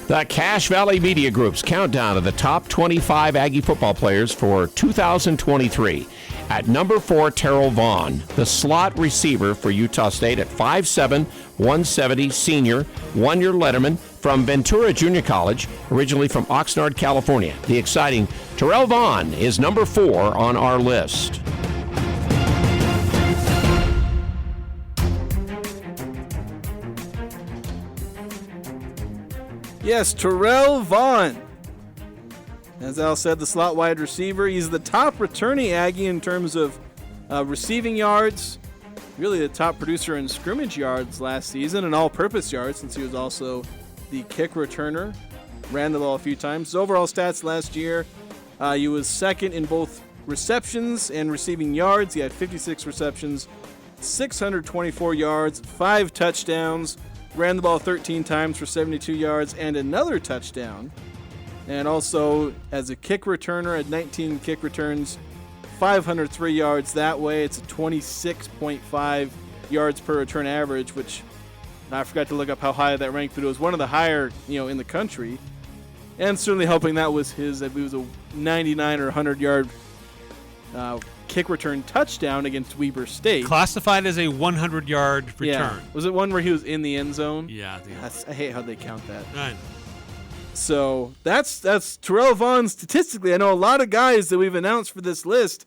The Cache Valley Media Group's countdown of the top 25 Aggie football players for 2023. At number 4, Terrell Vaughn, the slot receiver for Utah State at 5'7", 170, senior, one-year letterman from Ventura Junior College, originally from Oxnard, California. The exciting Terrell Vaughn is number 4 on our list. Yes, Terrell Vaughn. As Al said, the slot wide receiver. He's the top returning Aggie in terms of receiving yards. Really the top producer in scrimmage yards last season and all-purpose yards, since he was also the kick returner. Ran the ball a few times. His overall stats last year, he was second in both receptions and receiving yards. He had 56 receptions, 624 yards, 5 touchdowns. Ran the ball 13 times for 72 yards and another touchdown. And also, as a kick returner, at 19 kick returns, 503 yards that way. It's a 26.5 yards per return average, which I forgot to look up how high that ranked, but it was one of the higher, in the country. And certainly helping that was it was a 99 or 100-yard kick return touchdown against Weber State. Classified as a 100-yard return. Yeah. Was it one where he was in the end zone? Yeah. I hate how they count that. Right. So that's Terrell Vaughn statistically. I know a lot of guys that we've announced for this list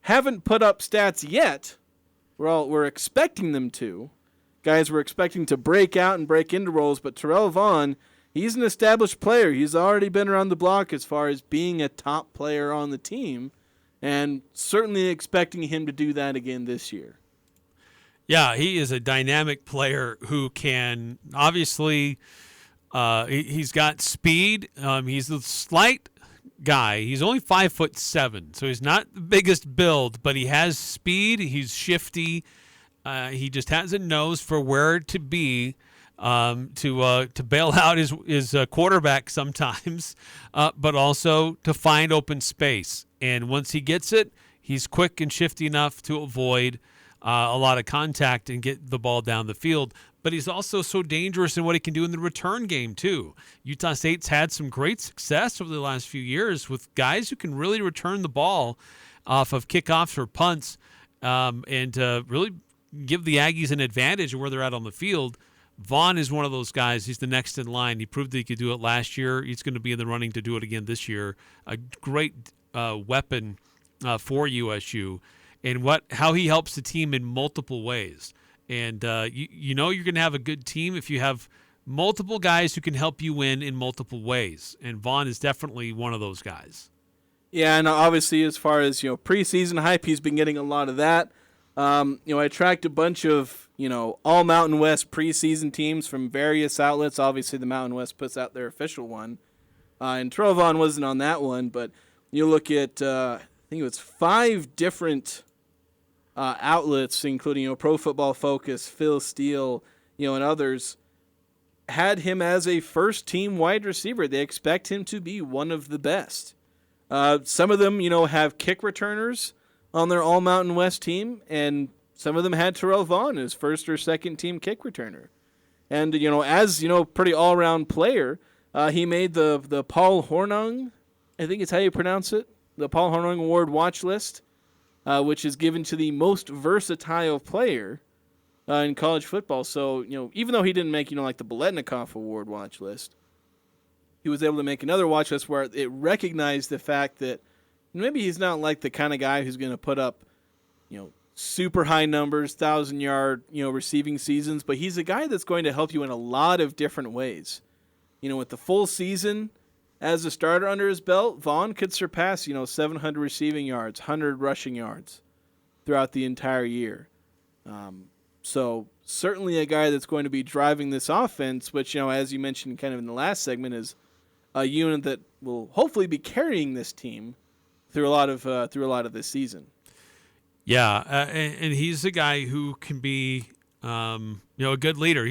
haven't put up stats yet. We're expecting them to. Guys we're expecting to break out and break into roles, but Terrell Vaughn, he's an established player. He's already been around the block as far as being a top player on the team. And certainly expecting him to do that again this year. Yeah, he is a dynamic player who can obviously he's got speed. He's a slight guy. He's only 5'7", so he's not the biggest build, but he has speed. He's shifty. He just has a nose for where to be to bail out his quarterback sometimes, but also to find open space. And once he gets it, he's quick and shifty enough to avoid a lot of contact and get the ball down the field. But he's also so dangerous in what he can do in the return game, too. Utah State's had some great success over the last few years with guys who can really return the ball off of kickoffs or punts and really give the Aggies an advantage of where they're at on the field. Vaughn is one of those guys. He's the next in line. He proved that he could do it last year. He's going to be in the running to do it again this year. A great weapon for USU, and how he helps the team in multiple ways. And you're going to have a good team if you have multiple guys who can help you win in multiple ways. And Vaughn is definitely one of those guys. Yeah, and obviously as far as preseason hype, he's been getting a lot of that. I tracked a bunch of all Mountain West preseason teams from various outlets. Obviously, the Mountain West puts out their official one, and Terrell Vaughn wasn't on that one, but. You look at, I think it was 5 different outlets, including Pro Football Focus, Phil Steele, and others, had him as a first-team wide receiver. They expect him to be one of the best. Some of them, have kick returners on their All-Mountain West team, and some of them had Terrell Vaughn as first- or second-team kick returner. And, as, pretty all-around player, he made the Paul Hornung, I think it's how you pronounce it, the Paul Hornung Award watch list, which is given to the most versatile player in college football. So, even though he didn't make, like the Biletnikoff Award watch list, he was able to make another watch list where it recognized the fact that maybe he's not like the kind of guy who's going to put up, super high numbers, 1,000-yard, receiving seasons, but he's a guy that's going to help you in a lot of different ways. With the full season as a starter under his belt, Vaughn could surpass, 700 receiving yards, 100 rushing yards throughout the entire year. So certainly a guy that's going to be driving this offense, which, as you mentioned kind of in the last segment, is a unit that will hopefully be carrying this team through a lot of this season. Yeah, and he's a guy who can be, a good leader.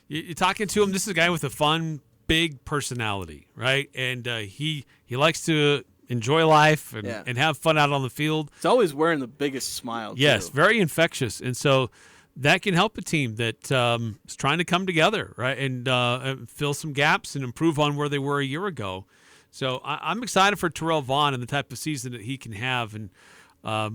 You're talking to him. This is a guy with a fun, big personality, right? And he likes to enjoy life and have fun out on the field. He's always wearing the biggest smile. Yes, too. very infectious. And so that can help a team that is trying to come together, right, and fill some gaps and improve on where they were a year ago. So I'm excited for Terrell Vaughn and the type of season that he can have. And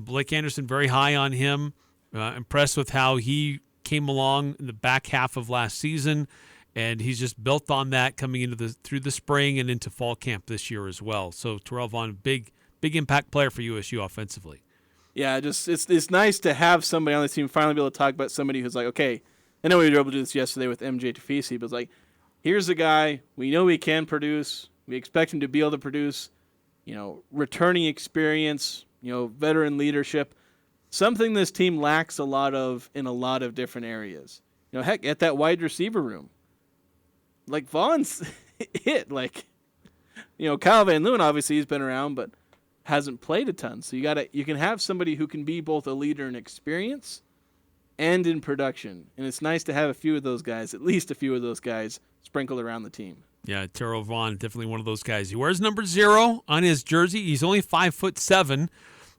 Blake Anderson, very high on him. Impressed with how he came along in the back half of last season, and he's just built on that coming into through the spring and into fall camp this year as well. So Terrell Vaughn, big impact player for USU offensively. Yeah, just it's nice to have somebody on the team finally be able to talk about somebody who's like, okay, I know we were able to do this yesterday with MJ Tafisi, but it's like, here's a guy we know he can produce. We expect him to be able to produce, returning experience, veteran leadership, something this team lacks a lot of in a lot of different areas. Heck, at that wide receiver room, like Vaughn's it. Like, Kyle Van Leeuwen, obviously he's been around, but hasn't played a ton. So you can have somebody who can be both a leader in experience and in production. And it's nice to have a few of those guys, at least a few of those guys, sprinkled around the team. Yeah, Terrell Vaughn, definitely one of those guys. He wears number 0 on his jersey. He's only 5'7",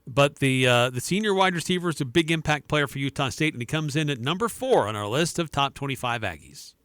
but the senior wide receiver is a big impact player for Utah State, and he comes in at number 4 on our list of top 25 Aggies.